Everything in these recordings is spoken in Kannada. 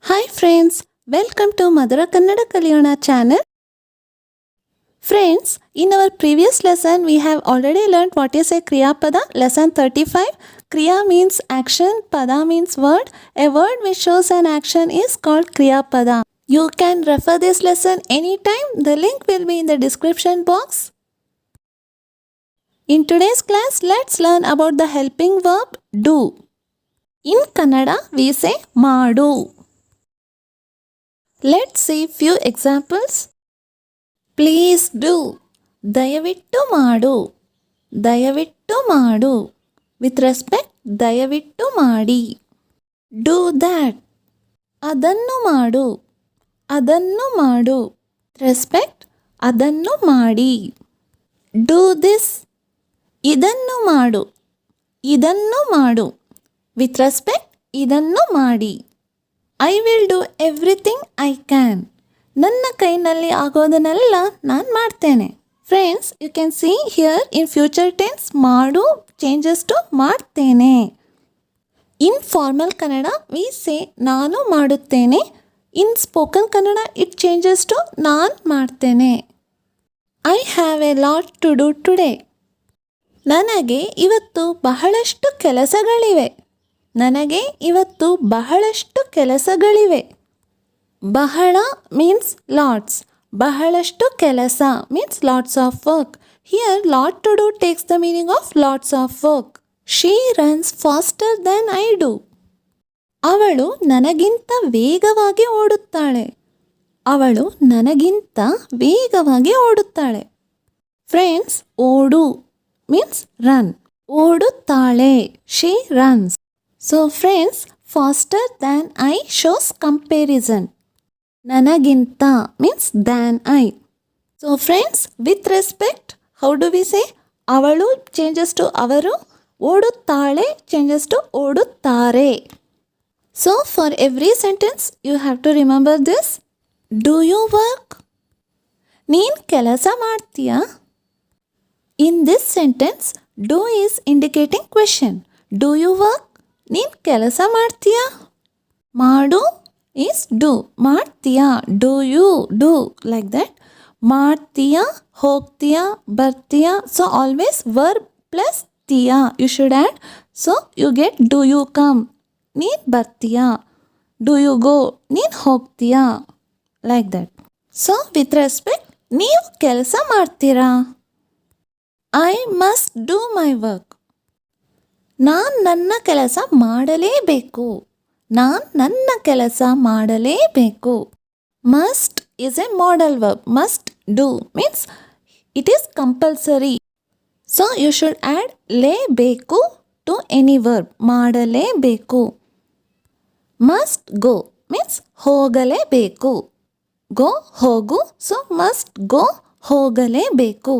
Hi friends, welcome to Madhura Kannada Kaliyona channel. Friends, in our previous lesson we have already learned what is a Kriya Pada, lesson 35. Kriya means action, Pada means word. A word which shows an action is called Kriya Pada. You can refer this lesson anytime. The link will be in the description box. In today's class, let's learn about the helping verb do. In Kannada, we say Madu. Let's see few examples. Please do. ದಯವಿಟ್ಟು ಮಾಡು. ದಯವಿಟ್ಟು ಮಾಡು. With respect, ದಯವಿಟ್ಟು ಮಾಡಿ. Do that. ಅದನ್ನು ಮಾಡು. ಅದನ್ನು ಮಾಡು. With respect, ಅದನ್ನು ಮಾಡಿ. Do this. ಇದನ್ನು ಮಾಡು. ಇದನ್ನು ಮಾಡು. With respect, ಇದನ್ನು ಮಾಡಿ. I will do everything I can. ನನ್ನ ಕೈನಲ್ಲಿ ಆಗೋದನ್ನೆಲ್ಲ ನಾನು ಮಾಡ್ತೇನೆ. Friends, you can see here in future tense ಮಾಡು changes to ಮಾಡ್ತೇನೆ. In formal Kannada we say ನಾನು ಮಾಡುತ್ತೇನೆ. In spoken Kannada it changes to ನಾನು ಮಾಡ್ತೇನೆ. I have a lot to do today. ನನಗೆ ಇವತ್ತು ಬಹಳಷ್ಟು ಕೆಲಸಗಳಿವೆ. ನನಗೆ ಇವತ್ತು ಬಹಳಷ್ಟು ಕೆಲಸಗಳಿವೆ. ಬಹಳ ಮೀನ್ಸ್ ಲಾಟ್ಸ್. ಬಹಳಷ್ಟು ಕೆಲಸ means lots of work. Here lot to do takes the meaning of lots of work. She runs faster than I do. ಅವಳು ನನಗಿಂತ ವೇಗವಾಗಿ ಓಡುತ್ತಾಳೆ. ಅವಳು ನನಗಿಂತ ವೇಗವಾಗಿ ಓಡುತ್ತಾಳೆ. ಫ್ರೆಂಡ್ಸ್, ಓಡು ಮೀನ್ಸ್ ರನ್. ಓಡುತ್ತಾಳೆ. She runs. So friends, faster than I shows comparison. Nanaginta means than I. So friends, with respect, how do we say? Avalu changes to avaru. Oduttale changes to oduttare. So for every sentence, you have to remember this. Do you work? Neen kelasa maadthiya? In this sentence, do is indicating question. Do you work? ನೀನು ಕೆಲಸ ಮಾಡ್ತೀಯಾ? ಮಾಡು ಈಸ್ ಡೂ. ಮಾಡ್ತೀಯಾ do you do like that. ಮಾಡ್ತೀಯಾ, ಹೋಗ್ತೀಯಾ, ಬರ್ತೀಯಾ. ಸೊ ಆಲ್ವೇಸ್ ವರ್ಬ್ ಪ್ಲಸ್ ತೀಯಾ you should add. So you get do you come. ನೀನು ಬರ್ತೀಯಾ. Do you go. ನೀನು ಹೋಗ್ತೀಯಾ like that. So with respect, ನೀವು ಕೆಲಸ ಮಾಡ್ತೀರಾ? I must do my work. ನಾನು ನನ್ನ ಕೆಲಸ ಮಾಡಲೇಬೇಕು. ನಾನು ನನ್ನ ಕೆಲಸ ಮಾಡಲೇಬೇಕು. Must is a modal verb. Must do means it is compulsory. So you should add ಲೇಬೇಕು ಟು ಎನಿ ವರ್ಬ್. ಮಾಡಲೇಬೇಕು. ಮಸ್ಟ್ ಗೋ ಮೀನ್ಸ್ ಹೋಗಲೇಬೇಕು. ಗೋ ಹೋಗು. ಸೊ ಮಸ್ಟ್ ಗೋ ಹೋಗಲೇಬೇಕು.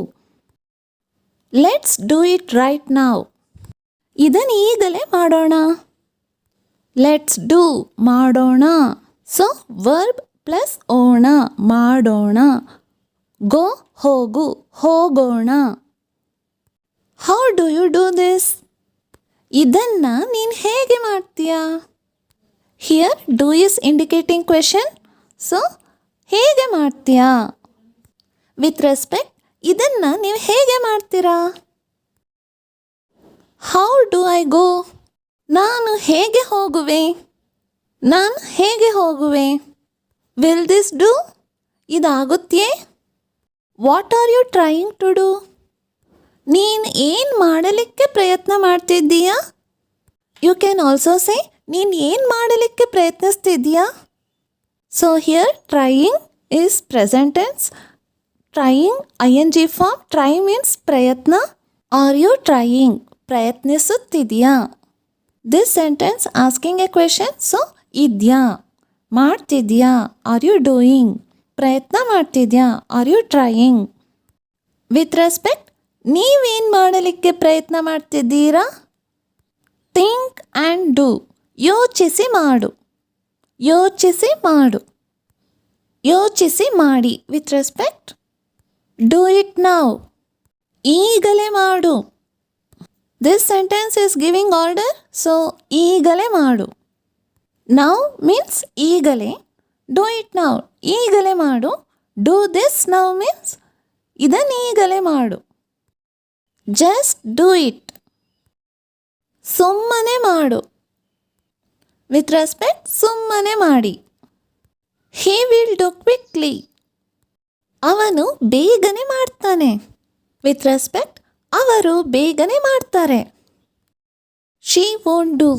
Let's do it right now. ಇದನ್ನು ಈಗಲೇ ಮಾಡೋಣ. ಲೆಟ್ಸ್ ಡೂ ಮಾಡೋಣ. ಸೊ ವರ್ಬ್ ಪ್ಲಸ್ ಓಣ ಮಾಡೋಣ. ಗೋ ಹೋಗು ಹೋಗೋಣ. How do you do this? ಇದನ್ನು ನೀನು ಹೇಗೆ ಮಾಡ್ತೀಯಾ? Here do is indicating question. So ಹೇಗೆ ಮಾಡ್ತೀಯಾ? ವಿತ್ ರೆಸ್ಪೆಕ್ಟ್, ಇದನ್ನು ನೀವು ಹೇಗೆ ಮಾಡ್ತೀರಾ? How do I go? ನಾನು ಹೇಗೆ ಹೋಗುವೆ? ನಾನು ಹೇಗೆ ಹೋಗುವೆ? Will this do? ಇದಾಗುತ್ತೆಯೇ? What are you trying to do? ನೀನು ಏನು ಮಾಡಲಿಕ್ಕೆ ಪ್ರಯತ್ನ ಮಾಡ್ತಿದ್ದೀಯಾ? ಯು ಕ್ಯಾನ್ ಆಲ್ಸೋ ಸೇ ನೀನು ಏನು ಮಾಡಲಿಕ್ಕೆ ಪ್ರಯತ್ನಿಸ್ತಿದ್ದೀಯಾ? So here trying is present tense. Trying ING form. Try means ಪ್ರಯತ್ನ. Are you trying? ಪ್ರಯತ್ನಿಸುತ್ತಿದೆಯಾ? This sentence asking a question. So ಇದೆಯಾ, ಮಾಡ್ತಿದ್ಯಾ, ಆರ್ ಯು ಡೂಯಿಂಗ್? ಪ್ರಯತ್ನ ಮಾಡ್ತಿದ್ಯಾ, are you trying? With respect, ನೀವೇನು ಮಾಡಲಿಕ್ಕೆ ಪ್ರಯತ್ನ ಮಾಡ್ತಿದ್ದೀರಾ? Think and do. ಯೋಚಿಸಿ ಮಾಡು. ಯೋಚಿಸಿ ಮಾಡು. ಯೋಚಿಸಿ ಮಾಡಿ. With respect, do it now. ಈಗಲೇ ಮಾಡು. This sentence is giving order, so ಈಗಲೇ ಮಾಡು. ನೌ ಮೀನ್ಸ್ ಈಗಲೇ. ಡೂ ಇಟ್ ನೌ ಈಗಲೇ ಮಾಡು. ಡೂ ದಿಸ್ ನೌ ಮೀನ್ಸ್ ಇದನ್ನೀಗಲೇ ಮಾಡು. ಜಸ್ಟ್ ಡೂ ಇಟ್ ಸುಮ್ಮನೆ ಮಾಡು. ವಿತ್ ರೆಸ್ಪೆಕ್ಟ್ ಸುಮ್ಮನೆ ಮಾಡಿ. ಹಿ ವಿಲ್ ಡೂ ಕ್ವಿಕ್ಲಿ ಅವನು ಬೇಗನೆ ಮಾಡ್ತಾನೆ. ವಿತ್ ರೆಸ್ಪೆಕ್ಟ್ ಅವರು ಬೇಗನೆ ಮಾಡ್ತಾರೆ. ಶಿ ವೋಂಟ್ ಡೂ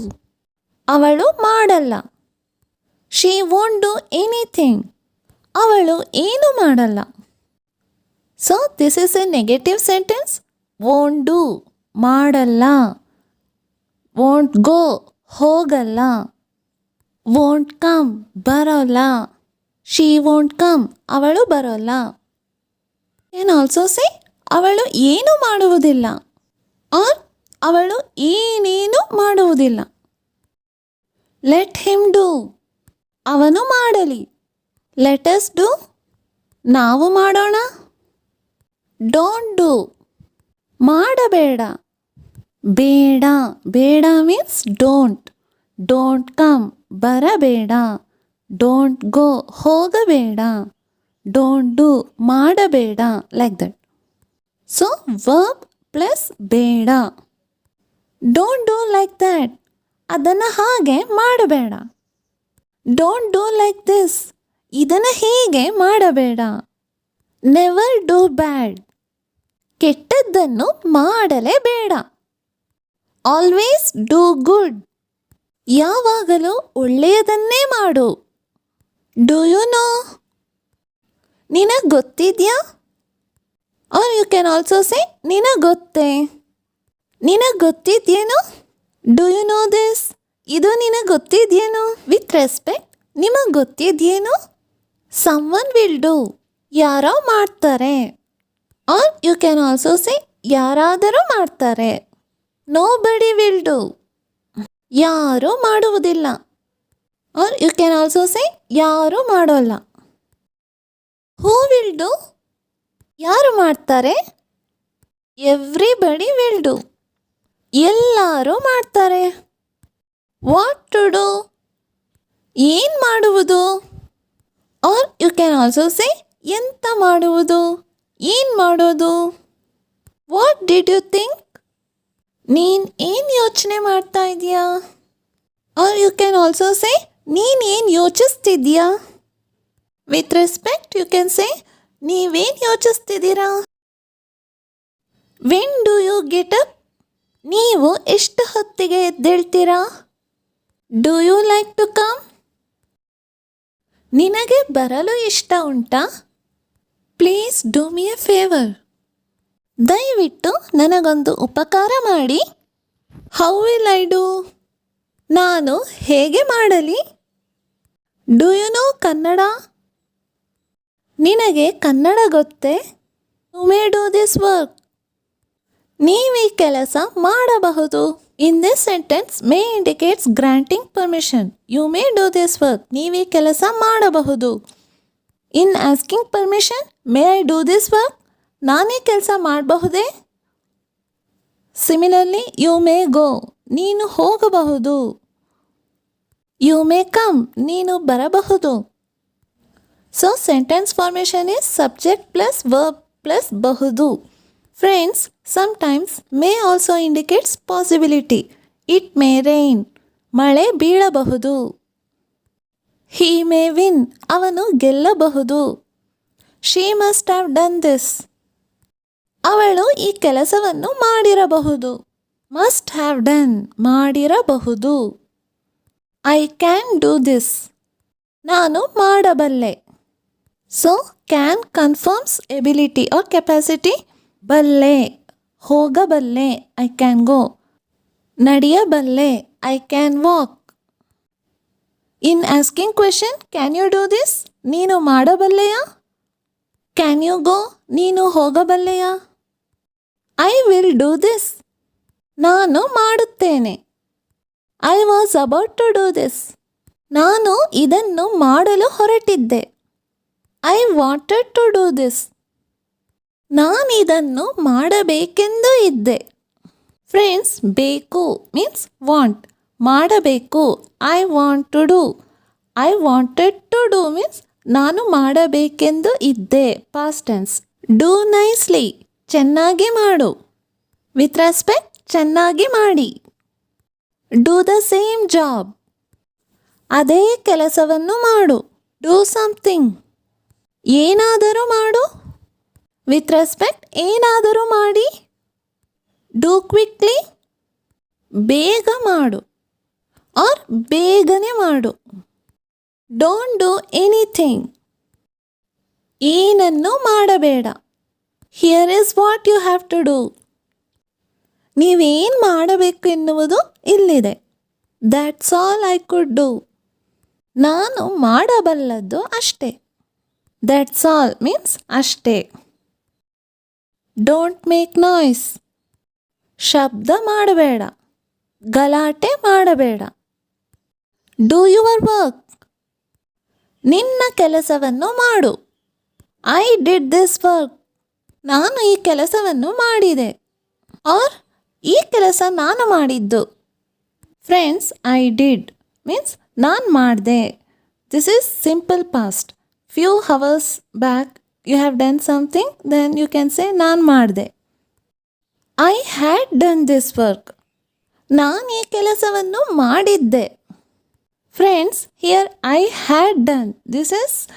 ಅವಳು ಮಾಡಲ್ಲ. ಶಿ ವೋಂಟ್ ಡೂ ಎನಿಥಿಂಗ್ ಅವಳು ಏನು ಮಾಡಲ್ಲ. So this is A negative sentence. Won't do ಮಾಡಲ್ಲ. ವೋಂಟ್ ಗೋ ಹೋಗಲ್ಲ. ವೋಂಟ್ ಕಮ್ ಬರೋಲ್ಲ. ಶಿ ವೋಂಟ್ ಕಮ್ ಅವಳು ಬರೋಲ್ಲ. ಕ್ಯಾನ್ ಆಲ್ಸೋ ಸೇ ಅವಳು ಏನು ಮಾಡುವುದಿಲ್ಲ ಆರ್ ಅವಳು ಏನೇನು ಮಾಡುವುದಿಲ್ಲ. ಲೆಟ್ ಹಿಮ್ ಡೂ ಅವನು ಮಾಡಲಿ. ಲೆಟ್ ಅಸ್ ಡೂ ನಾವು ಮಾಡೋಣ. ಡೋಂಟ್ ಡೂ ಮಾಡಬೇಡ. ಬೇಡ ಬೇಡ ಮೀನ್ಸ್ ಡೋಂಟ್. ಡೋಂಟ್ ಕಮ್ ಬರಬೇಡ. ಡೋಂಟ್ ಗೋ ಹೋಗಬೇಡ. ಡೋಂಟ್ ಡೂ ಮಾಡಬೇಡ. Like that. So verb plus ಬೇಡ. ಡೋಂಟ್ ಡೂ ಲೈಕ್ ದ್ಯಾಟ್ ಅದನ್ನು ಹಾಗೆ ಮಾಡಬೇಡ. ಡೋಂಟ್ ಡೂ ಲೈಕ್ ದಿಸ್ ಇದನ್ನು ಹೀಗೆ ಮಾಡಬೇಡ. ನೆವರ್ ಡೂ ಬ್ಯಾಡ್ ಕೆಟ್ಟದ್ದನ್ನು ಮಾಡಲೇಬೇಡ. ಆಲ್ವೇಸ್ ಡೂ ಗುಡ್ ಯಾವಾಗಲೂ ಒಳ್ಳೆಯದನ್ನೇ ಮಾಡು. ಡೂ ಯು ನೋ ನಿನಗೆ ಗೊತ್ತಿದೆಯಾ? Or you can also say ನಿನಗೆ ಗೊತ್ತೇ. ನಿನಗೆ ಗೊತ್ತಿದೆಯೇನು? ಡೂ ಯು ನೋ ದಿಸ್ ಇದು ನಿನಗೆ ಗೊತ್ತಿದೆಯೇನು? ವಿತ್ ರೆಸ್ಪೆಕ್ಟ್ ನಿಮಗೆ ಗೊತ್ತಿದೆಯೇನು? ಸಮ್ವನ್ ವಿಲ್ ಡೂ ಯಾರೋ ಮಾಡ್ತಾರೆ. Or you can also say ಯಾರಾದರೂ ಮಾಡ್ತಾರೆ. ನೋ ಬಡಿ ವಿಲ್ ಡೂ ಯಾರೂ ಮಾಡುವುದಿಲ್ಲ. Or you can also say ಯಾರೂ ಮಾಡೋಲ್ಲ. ಹೂ ವಿಲ್ ಡೂ ಯಾರು ಮಾಡ್ತಾರೆ. ಎವ್ರಿಬಡಿ ವಿಲ್ ಡೂ ಎಲ್ಲರೂ ಮಾಡ್ತಾರೆ. ವಾಟ್ ಟು ಡೂ ಏನು ಮಾಡುವುದು. Or you can also say ಎಂತ ಮಾಡುವುದು ಏನು ಮಾಡೋದು. ವಾಟ್ ಡಿಡ್ ಯು ಥಿಂಕ್ ನೀನು ಏನು ಯೋಚನೆ ಮಾಡ್ತಾ ಇದೆಯಾ. Or you can also say ನೀನೇನು ಯೋಚಿಸ್ತಿದ್ಯಾ. With respect you can say ನೀವೇನು ಯೋಚಿಸ್ತಿದ್ದೀರಾ. When do you get up ನೀವು ಎಷ್ಟು ಹೊತ್ತಿಗೆ ಎದ್ದೇಳ್ತೀರಾ. Do you like to come ನಿನಗೆ ಬರಲು ಇಷ್ಟ ಉಂಟಾ. Please do me a favour ದಯವಿಟ್ಟು ನನಗೊಂದು ಉಪಕಾರ ಮಾಡಿ. ಹೌ ವಿಲ್ ಐ ಡೂ ನಾನು ಹೇಗೆ ಮಾಡಲಿ. ಡೂ ಯು ನೋ ಕನ್ನಡ ನಿನಗೆ ಕನ್ನಡ ಗೊತ್ತೇ. You may do this work ನೀವು ಈ ಕೆಲಸ ಮಾಡಬಹುದು. In this sentence may indicates granting permission. You may do this work ನೀವು ಈ ಕೆಲಸ ಮಾಡಬಹುದು. In asking permission may I do this work ನಾನೇ ಕೆಲಸ ಮಾಡಬಹುದೇ. ಸಿಮಿಲರ್ಲಿ ಯು ಮೇ ಗೋ ನೀನು ಹೋಗಬಹುದು. ಯು ಮೇ ಕಮ್ ನೀನು ಬರಬಹುದು. So sentence formation is subject plus verb plus ಬಹುದು. Friends, sometimes may also indicates possibility. It may rain ಮಳೆ ಬೀಳಬಹುದು. He may win ಅವನು ಗೆಲ್ಲಬಹುದು. She must have done this ಅವಳು ಈ ಕೆಲಸವನ್ನು ಮಾಡಿರಬಹುದು. Must have done ಮಾಡಿರಬಹುದು. I can do this ನಾನು ಮಾಡಬಲ್ಲೆ. So can confirms ability or capacity. ಬಲ್ಲೆ ಹೋಗಬಲ್ಲೆ ಐ ಕ್ಯಾನ್ ಗೋ. ನಡೆಯಬಲ್ಲೆ I can walk. In asking question can you do this ನೀನು ಮಾಡಬಲ್ಲೆಯಾ. ಕ್ಯಾನ್ ಯು ಗೋ ನೀನು ಹೋಗಬಲ್ಲೆಯಾ. ಐ ವಿಲ್ ಡೂ ದಿಸ್ ನಾನು ಮಾಡುತ್ತೇನೆ. I was about to do this ನಾನು ಇದನ್ನು ಮಾಡಲು ಹೊರಟಿದ್ದೆ. I wanted to do this ನಾನಿದನ್ನು ಮಾಡಬೇಕೆಂದು ಇದ್ದೆ. ಫ್ರೆಂಡ್ಸ್, ಬೇಕು ಮೀನ್ಸ್ ವಾಂಟ್, ಮಾಡಬೇಕು. I want to do. I wanted to do means ನಾನು ಮಾಡಬೇಕೆಂದು ಇದ್ದೆ. Past tense. Do nicely. ಚೆನ್ನಾಗಿ ಮಾಡು. ವಿತ್ ರೆಸ್ಪೆಕ್ಟ್ ಚೆನ್ನಾಗಿ ಮಾಡಿ. Do the same job. ಅದೇ ಕೆಲಸವನ್ನು ಮಾಡು. Do something. ಏನಾದರೂ ಮಾಡು. ವಿತ್ ರೆಸ್ಪೆಕ್ಟ್ ಏನಾದರೂ ಮಾಡಿ. Do quickly. ಬೇಗ ಮಾಡು ಆರ್ ಬೇಗನೆ ಮಾಡು. Don't do anything. ಏನನ್ನು ಮಾಡಬೇಡ. Here is what you have to do. ನೀವೇನು ಮಾಡಬೇಕು ಎನ್ನುವುದು ಇಲ್ಲಿದೆ. That's all I could do. ನಾನು ಮಾಡಬಲ್ಲದ್ದು ಅಷ್ಟೇ. ದ್ಯಾಟ್ಸ್ ಆಲ್ ಮೀನ್ಸ್ ಅಷ್ಟೇ. Don't make noise. ಶಬ್ದ ಮಾಡಬೇಡ. ಗಲಾಟೆ ಮಾಡಬೇಡ. Do your work. ನಿನ್ನ ಕೆಲಸವನ್ನು ಮಾಡು. I did this work. ನಾನು ಈ ಕೆಲಸವನ್ನು ಮಾಡಿದೆ. ಆರ್ ಈ ಕೆಲಸ ನಾನು ಮಾಡಿದ್ದು. ಫ್ರೆಂಡ್ಸ್, ಐ ಡಿಡ್ ಮೀನ್ಸ್ ನಾನು ಮಾಡಿದೆ. This is simple past. Few hours back you have done something, then you can say ನಾನು ಮಾಡಿದೆ. I had done this work. ನಾನು ಈ ಕೆಲಸವನ್ನು ಮಾಡಿದ್ದೆ. Friends, here I had done. This is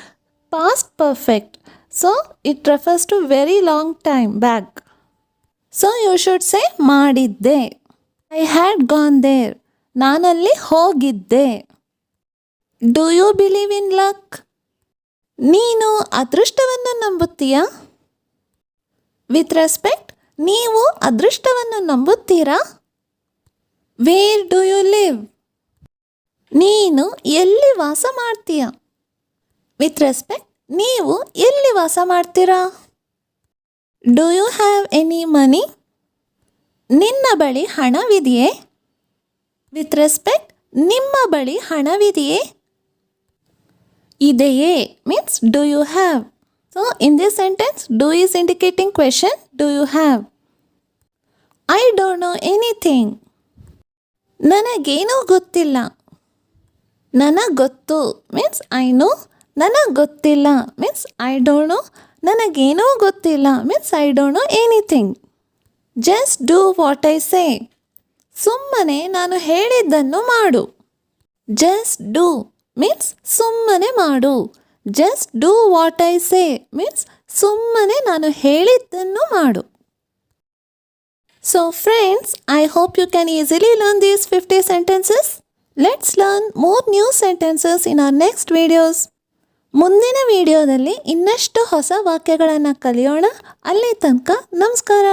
past perfect. So it refers to very long time back. So you should say ಮಾಡಿದ್ದೆ. I had gone there. ನಾನಲ್ಲಿ ಹೋಗಿದ್ದೆ. Do you believe in luck. ನೀನು ಅದೃಷ್ಟವನ್ನು ನಂಬುತ್ತೀಯಾ. ವಿತ್ ರೆಸ್ಪೆಕ್ಟ್ ನೀವು ಅದೃಷ್ಟವನ್ನು ನಂಬುತ್ತೀರಾ. Where do you live. ನೀನು ಎಲ್ಲಿ ವಾಸ ಮಾಡ್ತೀಯ. ವಿತ್ ರೆಸ್ಪೆಕ್ಟ್ ನೀವು ಎಲ್ಲಿ ವಾಸ ಮಾಡ್ತೀರಾ. Do you have any money. ನಿನ್ನ ಬಳಿ ಹಣವಿದೆಯೇ. ವಿತ್ ರೆಸ್ಪೆಕ್ಟ್ ನಿಮ್ಮ ಬಳಿ ಹಣವಿದೆಯೇ. ಇದೆಯೇ means do you have. So in this sentence do is indicating question. Do you have. I don't know anything. ನನಗೇನೂ ಗೊತ್ತಿಲ್ಲ. ನನಗೆ ಗೊತ್ತು ಮೀನ್ಸ್ ಐ ನೋ. ನನಗೆ ಗೊತ್ತಿಲ್ಲ ಮೀನ್ಸ್ ಐ ಡೋಂಟ್ ನೋ. ನನಗೇನೂ ಗೊತ್ತಿಲ್ಲ means I don't know anything. Just do what I say. ಸುಮ್ಮನೆ ನಾನು ಹೇಳಿದ್ದನ್ನು ಮಾಡು. ಜಸ್ಟ್ ಡೂ ಮೀನ್ಸ್ ಸುಮ್ಮನೆ ಮಾಡು. Just do what I say means ಸುಮ್ಮನೆ ನಾನು ಹೇಳಿದ್ದನ್ನು ಮಾಡು. So friends, I hope you can easily learn these 50 sentences. Let's learn more new sentences in our next videos. ಮುಂದಿನ ವಿಡಿಯೋದಲ್ಲಿ ಇನ್ನಷ್ಟು ಹೊಸ ವಾಕ್ಯಗಳನ್ನು ಕಲಿಯೋಣ. ಅಲ್ಲಿ ತನಕ ನಮಸ್ಕಾರ.